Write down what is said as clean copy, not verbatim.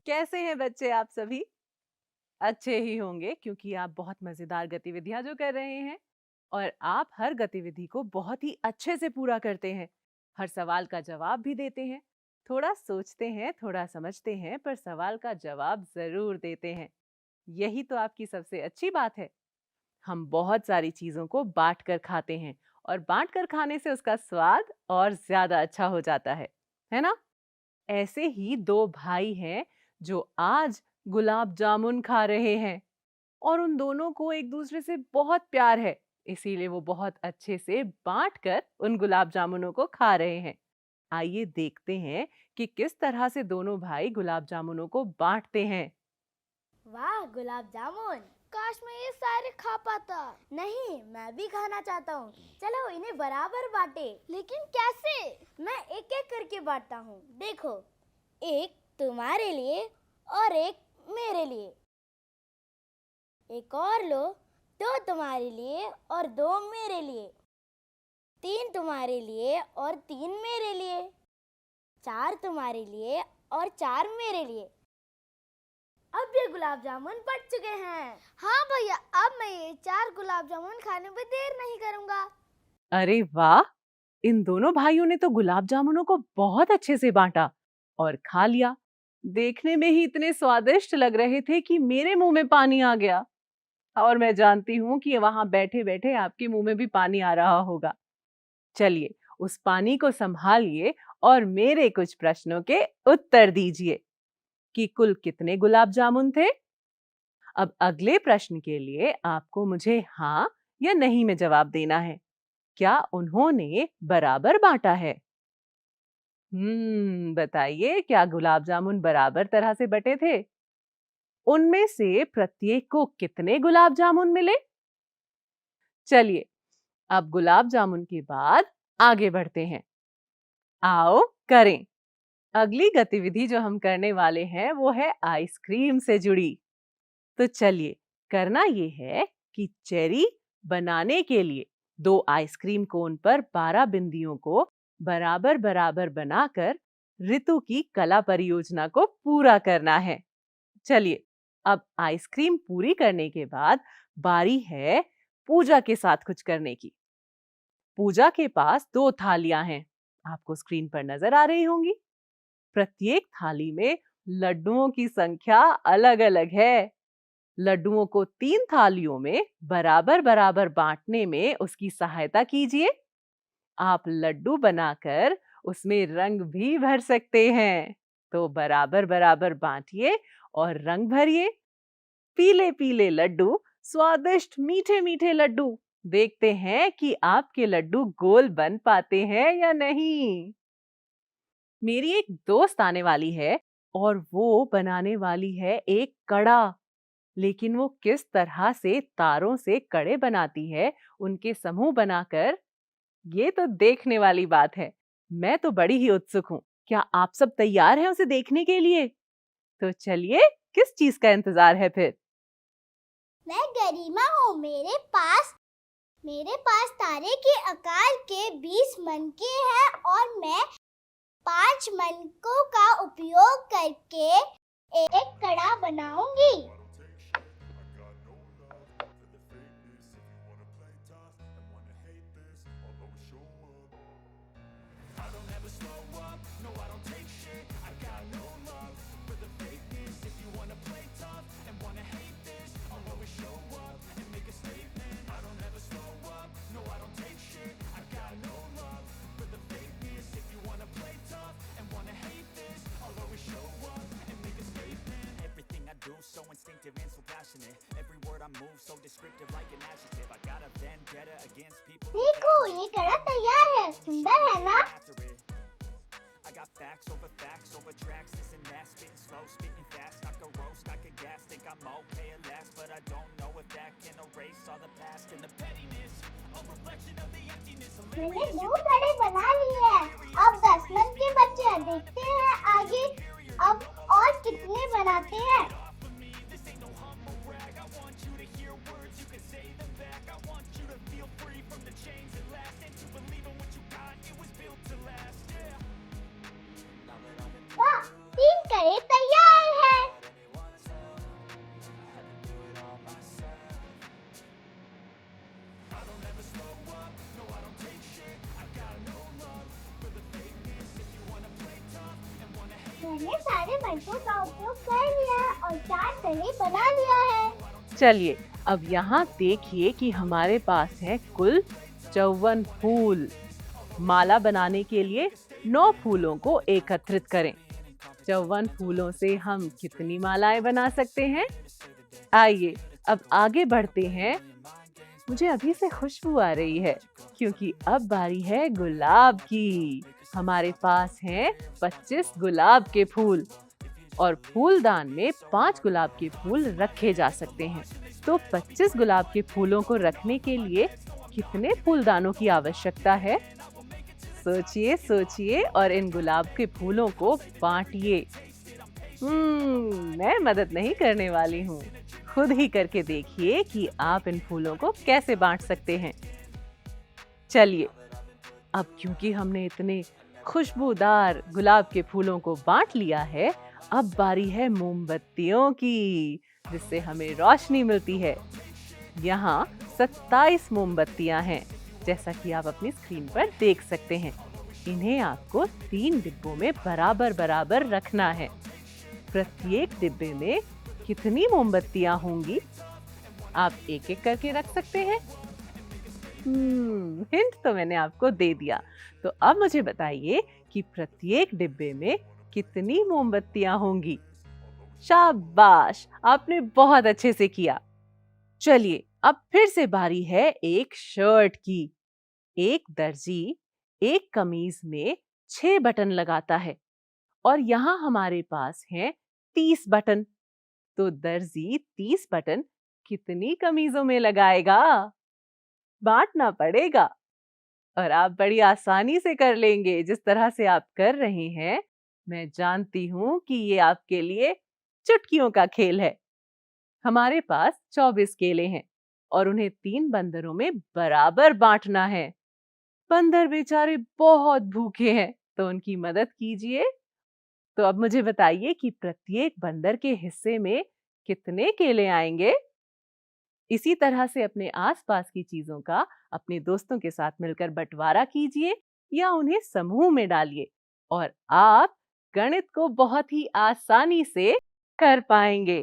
कैसे हैं बच्चे आप सभी? अच्छे ही होंगे क्योंकि आप बहुत मजेदार गतिविधियां जो कर रहे हैं और आप हर गतिविधि को बहुत ही अच्छे से पूरा करते हैं। हर सवाल का जवाब भी देते हैं। थोड़ा सोचते हैं, थोड़ा समझते हैं, पर सवाल का जवाब जरूर देते हैं। यही तो आपकी सबसे अच्छी बात है। हम बहुत सारी चीजों को बांट कर खाते हैं और बांट कर खाने से उसका स्वाद और ज्यादा अच्छा हो जाता है ना? ऐसे ही दो भाई हैं जो आज गुलाब जामुन खा रहे हैं और उन दोनों को एक दूसरे से बहुत प्यार है। इसीलिए वो बहुत अच्छे से बांट कर उन गुलाब जामुनों को खा रहे हैं। आइए देखते हैं कि किस तरह से दोनों भाई गुलाब जामुनों को बांटते हैं। वाह, गुलाब जामुन! काश मैं ये सारे खा पाता। नहीं, मैं भी खाना चाहता हूँ। चलो इन्हें बराबर बांटे। लेकिन कैसे? मैं एक एक करके बांटता हूँ। देखो, एक तुम्हारे लिए और एक मेरे लिए। एक और लो, दो तुम्हारे लिए और दो मेरे लिए। तीन तुम्हारे लिए और तीन मेरे लिए। चार तुम्हारे लिए और चार मेरे लिए। अब ये गुलाब जामुन बच चुके हैं। हाँ भैया, अब मैं ये 4 गुलाब जामुन खाने में देर नहीं करूँगा। अरे वाह! इन दोनों भाइयों ने तो गुलाब जामुनों को बहुत अच्छे से बांटा और खा लिया। देखने में ही इतने स्वादिष्ट लग रहे थे कि मेरे मुंह में पानी आ गया। और मैं जानती हूँ कि वहां बैठे-बैठे आपके मुंह में भी पानी आ रहा होगा। चलिए, उस पानी को संभालिए और मेरे कुछ प्रश्नों के उत्तर दीजिए कि कुल कितने गुलाब जामुन थे? अब अगले प्रश्न के लिए आपको मुझे हाँ या नहीं में जवाब देना है। क्या उन्होंने बराबर बांटा है? बताइए, क्या गुलाब जामुन बराबर तरह से बटे थे? उनमें से प्रत्येक को कितने गुलाब जामुन मिले? चलिए, अब गुलाब जामुन के बाद आगे बढ़ते हैं। आओ करें। अगली गतिविधि जो हम करने वाले हैं वो है आइसक्रीम से जुड़ी। तो चलिए, करना ये है कि चेरी बनाने के लिए दो आइसक्रीम कोन पर 12 बिंदियों को बराबर बराबर बनाकर ऋतु की कला परियोजना को पूरा करना है। चलिए, अब आइसक्रीम पूरी करने के बाद बारी है पूजा के साथ कुछ करने की। पूजा के पास दो थालियां हैं, आपको स्क्रीन पर नजर आ रही होंगी। प्रत्येक थाली में लड्डुओं की संख्या अलग-अलग है। लड्डुओं को 3 थालियों में बराबर बराबर बांटने में उसकी सहायता कीजिए। आप लड्डू बनाकर उसमें रंग भी भर सकते हैं। तो बराबर बराबर बांटिए और रंग भरिए। पीले पीले लड्डू, स्वादिष्ट मीठे मीठे लड्डू। देखते हैं कि आपके लड्डू गोल बन पाते हैं या नहीं। मेरी एक दोस्त आने वाली है और वो बनाने वाली है एक कड़ा। लेकिन वो किस तरह से तारों से कड़े बनाती है उनके समूह बनाकर, ये तो देखने वाली बात है। मैं तो बड़ी ही उत्सुक हूँ। क्या आप सब तैयार हैं उसे देखने के लिए? तो चलिए, किस चीज का इंतजार है फिर? मैं गरिमा हूँ। मेरे पास तारे के आकार के 20 मनके हैं और मैं 5 मनकों का उपयोग करके एक कड़ा बनाऊंगी। Do so instinctive and so passionate. Every word I move so descriptive like an adjective. I got a vendetta against people. देखो, ये कड़ा तैयार है। सुंदर है ना? I got facts over tracks. This and that, spitting slow, spitting fast. I could roast, I could gas. Think I'm okay at last, but I don't know if that can erase all the past and the pettiness. A reflection of the emptiness. मैंने 2 कड़े बना लिए हैं। अब 10 मनके बचे हैं। देखते हैं आगे अब और कितने बनाते हैं। वाह, 3 कड़े तैयार हैं। मैंने सारे बर्तनों का उपयोग कर लिया है और 4 तले बना लिया है। चलिए अब यहाँ देखिए कि हमारे पास है कुल 54 फूल। माला बनाने के लिए 9 फूलों को एकत्रित करें। 54 फूलों से हम कितनी मालाएं बना सकते हैं? आइए अब आगे बढ़ते हैं। मुझे अभी से खुशबू आ रही है क्योंकि अब बारी है गुलाब की। हमारे पास हैं 25 गुलाब के फूल और फूलदान में 5 गुलाब के फूल रखे जा सकते हैं। तो 25 गुलाब के फूलों को रखने के लिए कितने फूलदानों की आवश्यकता है? सोचिए सोचिए और इन गुलाब के फूलों को बांटिए। मैं मदद नहीं करने वाली हूँ। खुद ही करके देखिए कि आप इन फूलों को कैसे बांट सकते हैं। चलिए अब क्योंकि हमने इतने खुशबूदार गुलाब के फूलों को बांट लिया है, अब बारी है मोमबत्तियों की, जिससे हमें रोशनी मिलती है। यहाँ 27 मोमबत्तियां हैं, जैसा कि आप अपनी स्क्रीन पर देख सकते हैं। इन्हें आपको 3 डिब्बों में बराबर बराबर रखना है। प्रत्येक डिब्बे में कितनी मोमबत्तियां होंगी? आप एक एक करके रख सकते हैं। हिंट तो मैंने आपको दे दिया। तो अब मुझे बताइए कि प्रत्येक डिब्बे में कितनी मोमबत्तियां होंगी? शाबाश, आपने बहुत अच्छे से किया। चलिए अब फिर से बारी है एक शर्ट की। एक दर्जी एक कमीज में 6 बटन लगाता है और यहाँ हमारे पास हैं 30 बटन। तो दर्जी 30 बटन कितनी कमीजों में लगाएगा? बांटना पड़ेगा और आप बड़ी आसानी से कर लेंगे। जिस तरह से आप कर रहे हैं, मैं जानती हूँ कि ये आपके लिए चुटकियों का खेल है। हमारे पास 24 केले हैं और उन्हें 3 बंदरों में बराबर बांटना है। बंदर बेचारे बहुत भूखे हैं, तो उनकी मदद कीजिए। तो अब मुझे बताइए कि प्रत्येक बंदर के हिस्से में कितने केले आएंगे? इसी तरह से अपने आसपास की चीजों का अपने दोस्तों के साथ मिलकर बंटवारा कीजिए या उन्हें समूह में डालिए और आप गणित को बहुत ही आसानी से कर पाएंगे।